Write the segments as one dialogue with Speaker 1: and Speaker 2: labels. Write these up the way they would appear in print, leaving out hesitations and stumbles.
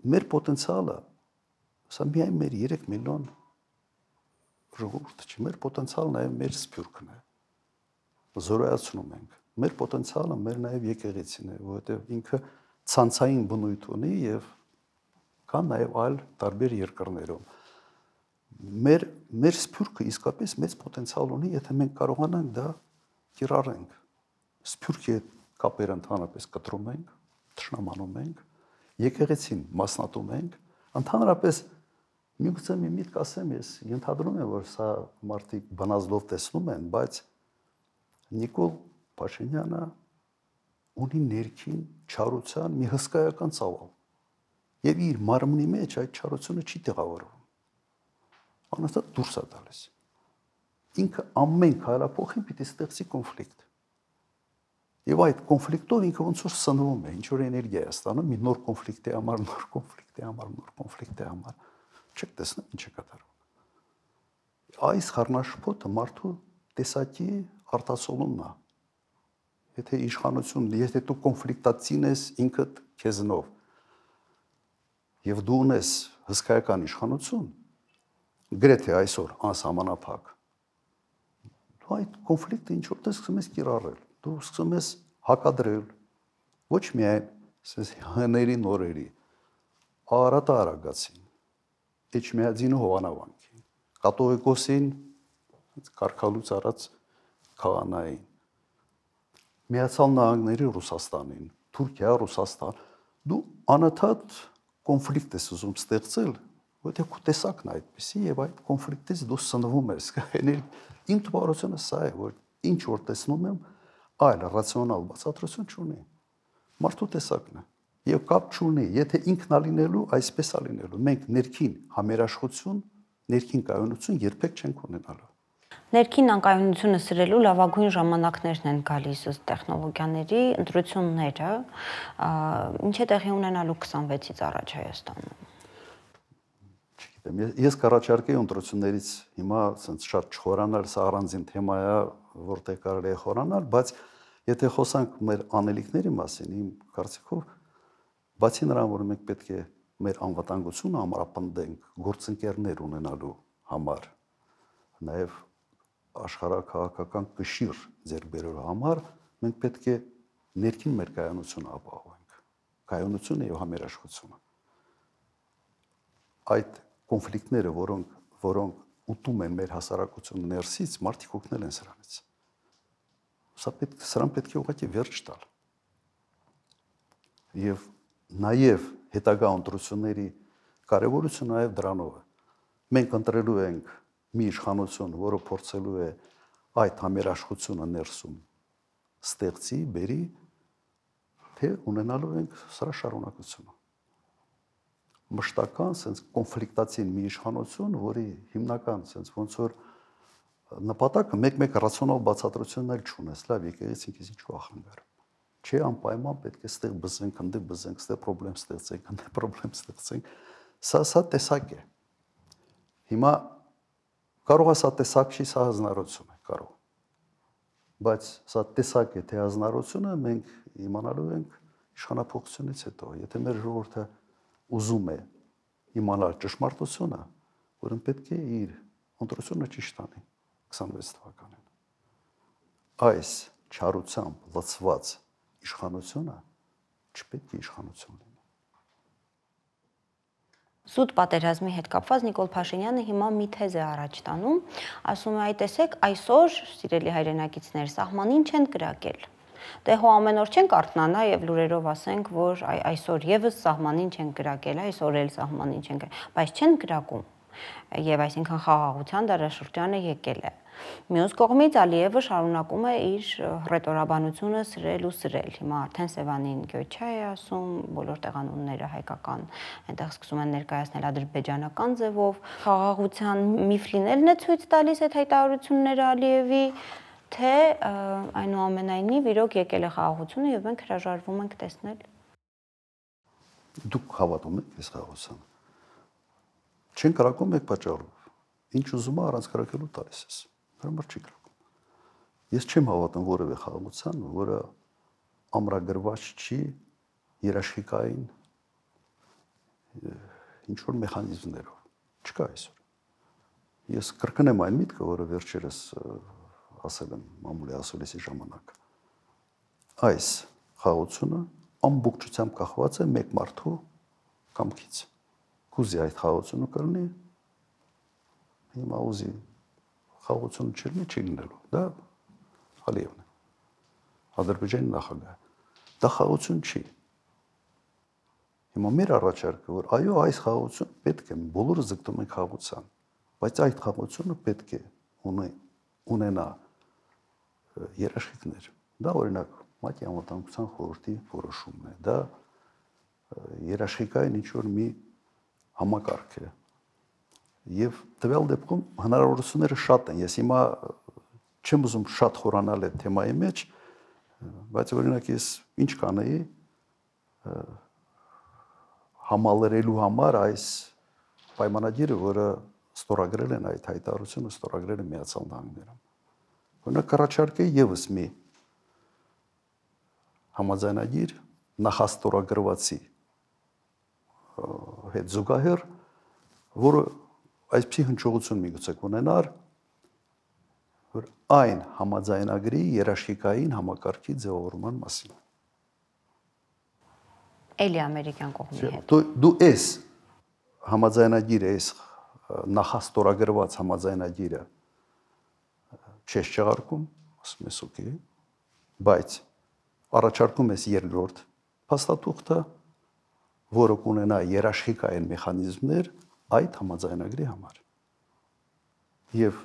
Speaker 1: մեր պոտենցիալը, սա միայն մեր 3 միլիոն ժողովուրդը չի, մեր պոտենցիալը նաև մեր սփյուռքն է, զորայացնում ենք, մեր պոտենցիալը մեր նաև եկեղեցին է, որովհետև ինքը ցանցային բնույթ ունի եւ կան նաև այլ տարբեր երկրներում, մեր սփյուռքը իսկապես մեծ պոտենցիալ ունի, եթե մենք կարողանանք դա կիրառենք, սփյուռքի հետ կապերը ընդհանրապես կտրում ենք, թշնամանում ենք, եկեղեցին մասնատում ենք, ընդհանրապես միգուցե մի միտք ասեմ, ես ենթադրում եմ, որ սա մարդիկ բնազդով տեսնում են, բայց Նիկոլ Փաշինյանը ունի ներքին չարության մի հսկայական ծավալ եւ իր մարմնի մեջ այդ չարությունը չի տեղավորվում, անընդհատ դուրս է տալիս, ինքը ամեն քայլափոխին պիտի ստեղծի կոնֆլիկտ. Եվ այդ կոնֆլիկտով ինքը ոնց որ սնվում է, ինչ որ էներգիա է ստանում, մի նոր կոնֆլիկտի համար, նոր կոնֆլիկտի համար, չեք տեսնում ինչ է կատարվում։ Այս խառնաշփոթը մարդու տեսակի արտասովումն է։ Եթե իշխանություն, եթե դու կոնֆլիկտացին ես ինքդ քեզնով, եւ դու ունես հսկայական իշխանություն, գրեթե այսօր անսահմանափակ, դու այդ կոնֆլիկտը ինչ որտեղ սկսում ես կիրառել, դու սկսում ես հակադրել, ոչ միայն հների նորերի, Արարատը Արագածին, Էջմիածին Հովանավանքին, Կաթողիկոսին կարգալուց արած քահանային, Միացյալ Նահանգների Ռուսաստանին, Թուրքիա, Ռուսաստան, դու անընդհատ կոնֆլիկտ ես ուզում ստեղծել, որտեղ քո տեսակն է այդպեսի եւ այդ կոնֆլիկտից դու սնվում ես, իմ տպավորությունը սա է, որ ինչ որ տեսնում եմ, այլ ռացիոնալ բացատրություն չունի, մարդու տեսակն է եւ կապ չունի, եթե ինքնալինելու, այսպես է լինելու, մենք ներքին համերաշխություն, ներքին կայունություն երբեք չենք ունենալու։
Speaker 2: Ներքին անկայունությունը սրելու լավագույն ժամանակներն են գալիս ըստ տեխնոլոգիաների, ընտրությունները, ինչ է տեղի ունենալու 26-ից առաջ Հայաստանում։
Speaker 1: Չգիտեմ, ես կառաջարկեի ընտրություններից հիմա ասենց շատ չխորանալ, սա առանձին թեմա է, որտեղ կարելի է խորանալ, բայց եթե խոսանք մեր անելիքների մասին, իմ կարծիքով, բացի նրան, որ մենք պետք է մեր անվտանգությունը ամրապնդենք գործընկերներ ունենալու համար, նաև աշխարհաքաղաքական կշիռ ձեռք բերելու համար, մենք պետք է ներքին մեր կայունությունը ապահովենք, կայունությունը եւ համերաշխությունը։ Այդ կոնֆլիկտները, որոնք ուտում են մեր հասարակությունը ներսից, մարդիկ օգնել են սրանից։ Սրան պետք է ուղղակի վերջ տալ։ Եվ նաև հետագա ընտրությունների կարևորությունը նաև դրանով է։ Մենք ընտրելու ենք մի իշխանություն, որը փորձելու է այդ համերաշխությունը ներսում ստեղծի, բերի, թե ունենալու ենք սրա շարունակությունը։ Մշտական sense կոնֆլիկտացին մի իշխանություն, որի հիմնական sense ոնց որ նպատակը մեկ ռացիոնալ բացատրությունն էլ չունես, լավ, եկեղեցին քեզ ինչու ախնգար։ Չէ, անպայման պետք է ստեղ բզենք, ընդ բզենք, ստեղ պրոբլեմ ստեղծենք, ընդ պրոբլեմ ստեղծենք։ Սա տեսակ է։ Հիմա կարող է սա տեսակ չի, սա հանրություն է, կարող։ Բայց սա տեսակ է, թե հանրությունը մենք իմանալու ենք իշխանապողությունից հետո, եթե մեր ժողովուրդը ուզում է իմանալ ճշմարտությունը, որն պետք է իր ընտրությունը ճիշտ անի 26 թվականին։ Այս չարությամբ լցված իշխանությունը չպետք է իշխանություն լինի։
Speaker 2: Սուտ պատերազմի հետ կապված Նիկոլ Փաշինյանը հիմա մի թեզ է առաջ տանում, ասում է, այ տեսեք, այսօր, սիրելի հայրենակիցներ, սահմանին չեն կրակել։ Դե հո ամեն օր չենք արթնանա եւ լուրերով ասենք, որ այսօր եւս սահմանին չեն կրակել, այսօր էլ սահմանին չեն կրակել, բայց չեն կրակում։ Եվ այսինքն խաղաղության դարաշրջանը եկել է։ Մյուս կողմից Ալիևը շարունակում է իր ռետորաբանությունը սրել ու սրել։ Հիմա արդեն Սևանին գյոչա է ասում, բոլոր տեղանունները հայկական, այնտեղ սկսում են ներկայացնել ադրբեջանական ձևով։ Խաղաղության միֆ լինելն է ցույց տալիս այդ հայտարարությունները Ալիևի, թե այնուամենայնիվ իրոք եկել է խաղաղությունը եւ մենք հրաժարվում ենք տեսնել։
Speaker 1: Դուք հավատում եք այս խաղաղությանը։ Չեն կրակում եք պատճառով։ Ինչ ուզում է առանց կրակելու տալիս ես։ Հրամար չի կրակում։ Ես չեմ հավատում որևէ խաղաղության, որը ամրագրված չի երաշխիքային ինչ որ մեխանիզմներով։ Չկա այսօր։ Ես կրկնեմ այն միտքը, որը վերջերս ասել եմ մամուլի ասուլիսի ժամանակ։ Այս խաղաղությունը ամբողջությամբ կախված է մեկ մարդու կամքից։ Կուզի այդ խաղաղությունը կլինի, հիմա ուզի խաղաղությունը չլինի, չի լինելու։ Դա Ալիևն է։ Ադրբեջանի նախագահը։ Դա խաղաղություն չի։ Հիմա մեր առաջարկը, որ այո, այս խաղաղությունը պետք է, բոլորը ձգտում են խաղաղության, բայց այդ խաղաղությունը պետք է ունենա երաշխիքներ։ Դա օրինակ ՄԱԿ-ի անվտանգության խորհրդի որոշումն է, դա երաշխիքային ինչ-որ մի համակարգ է։ Եվ տվյալ դեպքում հնարավորությունները շատ են։ Ես հիմա չեմ ուզում շատ խորանալ այդ թեմայի մեջ, բայց օրինակ ես ինչ կանեի համալրելու համար այս պայմանագիրը, որը ստորագրել են այդ հայտարարությունը, ստորագրել են Միացյալ Նահանգներում։ Օրինակ առաջարկեի եւս մի համաձայնագիր նախաստորագրվածի հետ զուգահեռ, որը այսպիսի հնչողություն միգուցե կունենար, որ այն համաձայնագրի երաշխիքային համակարգի ձևավորման մասին։
Speaker 2: Էլի ամերիկյան կողմի հետ։
Speaker 1: Դու ես համաձայնագիրը, ես նախաստորագրված համաձայնագիրը չես չեղարկում, ասում ես օքեյ, բայց առաջարկում ես երկրորդ փաստաթուղթը, որը կունենա երաշխիքային մեխանիզմներ այդ համաձայնագրի համար։ Եվ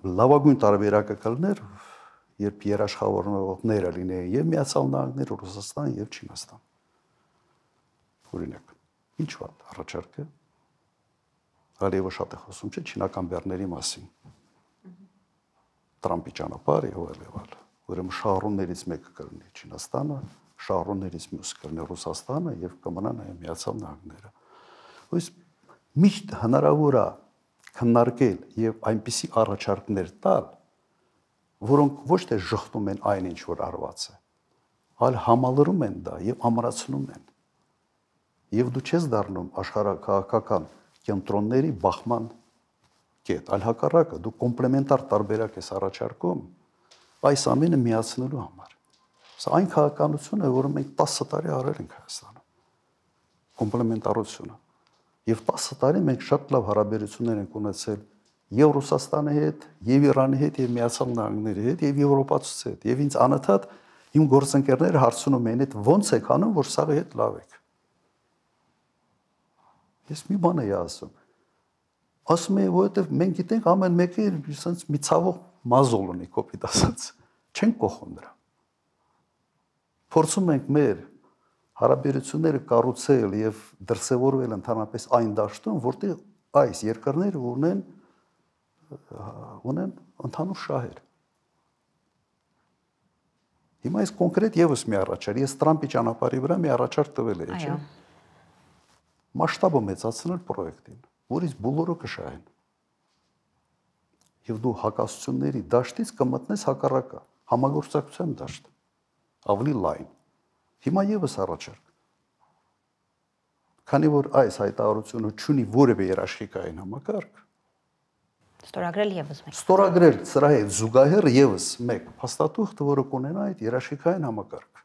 Speaker 1: լավագույն տարբերակը կլներ, երբ երաշխավորողները լինեին եւ Միացյալ Նահանգներ, Ռուսաստան եւ Չինաստան։ Օրինակ, ինչ վատ առաջարկը Ալիևը շատ է խոսում, չէ, չինական բեռների մասին։ Տրամպի ճանապարհը եւ այլ։ Ուրեմն շահառուներից մեկը կլինի Չինաստանը, շահառուներից մյուսը կլինի Ռուսաստանը եւ կմնա նաեւ Միացյալ Նահանգները։ Ույս միշտ հնարավոր է քննարկել եւ այնպիսի առաջարկներ տալ, որոնք ոչ թե շղթում են այն ինչ որ արված է, այլ համալրում են դա եւ ամրացնում են։ Եվ դու չես դառնում աշխարհակաղակական կենտրոնների բախման կետ, այլ հակառակը, դու կոմպլեմենտար տարբերակ ես առաջարկում այս ամենը միացնելու համար։ Սա այն քաղաքականությունն է, որը մենք 10 տարի արել ենք Հայաստանում։ Կոմպլեմենտարությունը։ Եվ 10 տարի մենք շատ լավ հարաբերություններ ենք ունեցել եւ Ռուսաստանի հետ, եւ Իրանի հետ, եւ Միացյալ Նահանգների հետ, եւ եվրոպացուց հետ։ Եվ ինձ անընդհատ իմ գործընկերները հարցնում են, այդ ո՞նց եք անում, որ սաղի հետ լավ եք։ Ես մի բան եի ասում։ Ասում եմ, որովհետեւ մենք գիտենք ամեն մեկը ասած մի ցավող մազոլ ունի, կոպիտ ասած։ Չենք կողում դրա։ Փորձում ենք մեր հարաբերությունները կառուցել եւ դրսեւորվել ընդհանրապես այն դաշտում, որտեղ այս երկրները ունեն ընդհանուր շահեր։ Հիմա այս կոնկրետ եւս մի առաջարկ, ես Տրամպի ճանապարհի վրա մի առաջարկ տվել եմ, չէ՞։ Մասշտաբը մեծացնել պրոյեկտին, որից բոլորը կշահեն։ Եվ դու հակասությունների դաշտից կմտնես հակառակը, համագործակցության դաշտ, ավելի լայն։ Հիմա եւս առաջարկ։ Քանի որ այս հայտարարությունը չունի որևէ երաշխիքային համակարգ,
Speaker 2: Ստորագրել եւս մեկ։
Speaker 1: Ստորագրել սրա հետ զուգահեռ եւս մեկ փաստաթուղթը, որը կունենա այդ երաշխիքային համակարգ։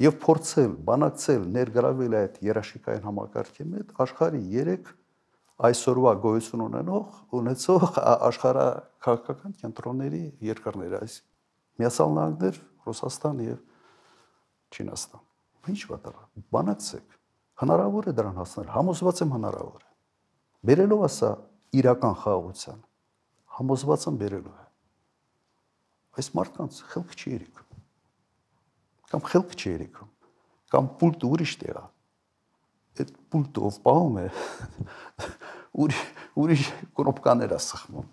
Speaker 1: Եվ փորձել, բանակցել, ներգրավել այդ երաշխիքային համակարգի հետ աշխարհի 3 այսօրվա գոյություն ունեցող աշխարհակաղակական կենտրոնների երկրներ, այս Միացյալ Նահանգներ, Ռուսաստան եւ Չինաստան։ Ինչ վատա, բանակցեք։ Հնարավոր է դրան հասնել, համոզված եմ հնարավոր է։ Բերելով ասա իրական խաղաղության, համոզված եմ բերելու է։ Այս մարդկանց խելք չի երիքում։ Կամ խելք չի երիքում, կամ պուլտը ուրիշ տեղ է։ Այդ պուլտը ով պահում է, ուրիշ կնոպկաներ է սխմում։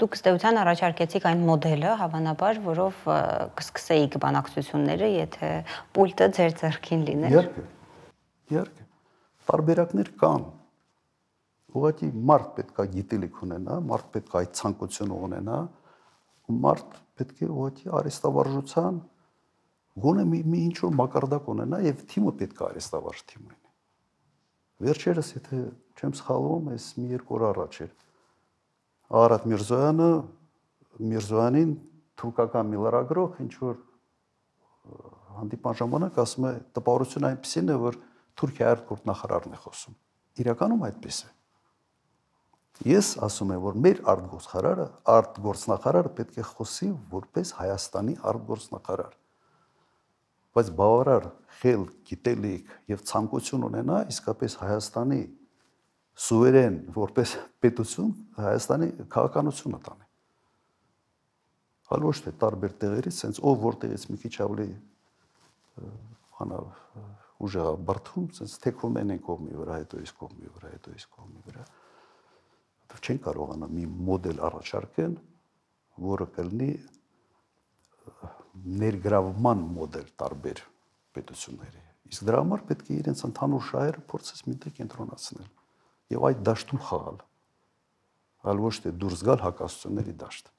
Speaker 2: Դուք ըստեյության առաջարկեցիք այն մոդելը, հավանաբար, որով կսկսեիք բանակցությունները, եթե պուլտը ձեր ձեռքին լիներ։
Speaker 1: Իհարկե։ Տարբերակներ կան։ Ուղղակի մարդ պետք է գիտելիք ունենա, մարդ պետք է այդ ցանկությունը ունենա, ու մարդ պետք է ուղղակի արհեստավարժության գոնե մի ինչ որ մակարդակ ունենա եւ թիմը պետք է արհեստավարժ թիմ լինի։ Վերջերս, եթե չեմ սխալվում, այս մի երկու օր առաջ էր Արարատ Միրզոյանին թուրքական մի լրագրող ինչ որ հանդիպման ժամանակ ասում է տպավորությունը այնպեսին է, որ Թուրքիայի արտգործ նախարարն է խոսում։ Իրականում այդպես է։ Ես ասում եմ, որ մեր արտգործ նախարարը պետք է խոսի որպես Հայաստանի արտգործ նախարար։ Բայց բավարար խելք, գիտելիք եւ ցանկություն ունենա իսկապես Հայաստանի սուվերեն որպես պետություն Հայաստանի քաղաքականությունը տանի։ Հալ ոչ թե տարբեր տեղերից, sense ով որտեղից մի քիչ ավելի ուժեղ բարթում, sense թեքվում են կողմի վրա, հետո իսկ կողմի վրա, հետո իսկ կողմի վրա։ Չեն կարողանա մի մոդել առաջարկեն, որը կլինի ներգրավման մոդել տարբեր պետությունների։ Իսկ դրա համար պետք է իրենց ընդհանուր շահերը փորձես միտեղ կենտրոնացնել եւ այդ դաշտում խաղալ։ Այլ ոչ թե դուրս գալ հակասությունների դաշտ։